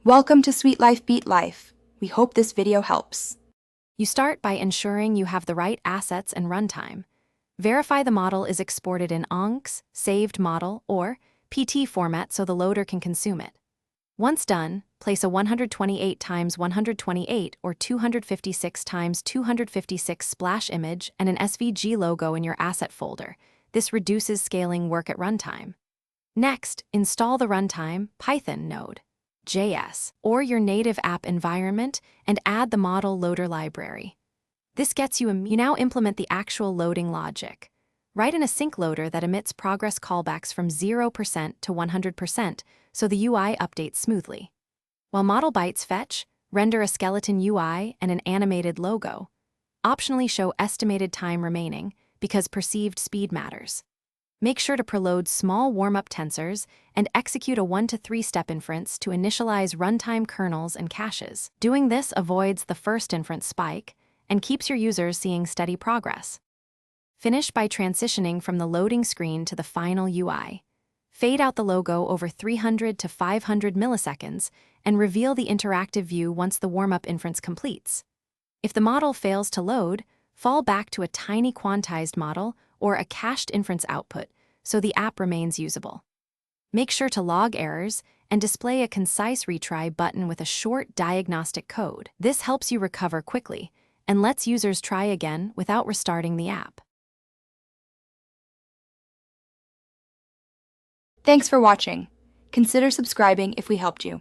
Welcome to Sweet Life Beat Life. We hope this video helps. You start by ensuring you have the right assets and runtime. Verify the model is exported in ONGS, saved model, or PT format so the loader can consume it. Once done, place a 128 x 128 or 256 x 256 splash image and an SVG logo in your asset folder. This reduces scaling work at runtime. Next, install the runtime Python node. JS, or your native app environment, and add the model loader library. This gets you now implement the actual loading logic. Write an async loader that emits progress callbacks from 0% to 100% so the UI updates smoothly. While model bytes fetch, render a skeleton UI and an animated logo. Optionally show estimated time remaining because perceived speed matters. Make sure to preload small warm-up tensors and execute a 1 to 3 step inference to initialize runtime kernels and caches. Doing this avoids the first inference spike and keeps your users seeing steady progress. Finish by transitioning from the loading screen to the final UI. Fade out the logo over 300 to 500 milliseconds and reveal the interactive view once the warm-up inference completes. If the model fails to load, fall back to a tiny quantized model or a cached inference output so the app remains usable. Make sure to log errors and display a concise retry button with a short diagnostic code. This helps you recover quickly and lets users try again without restarting the app. Thanks for watching. Consider subscribing if we helped you.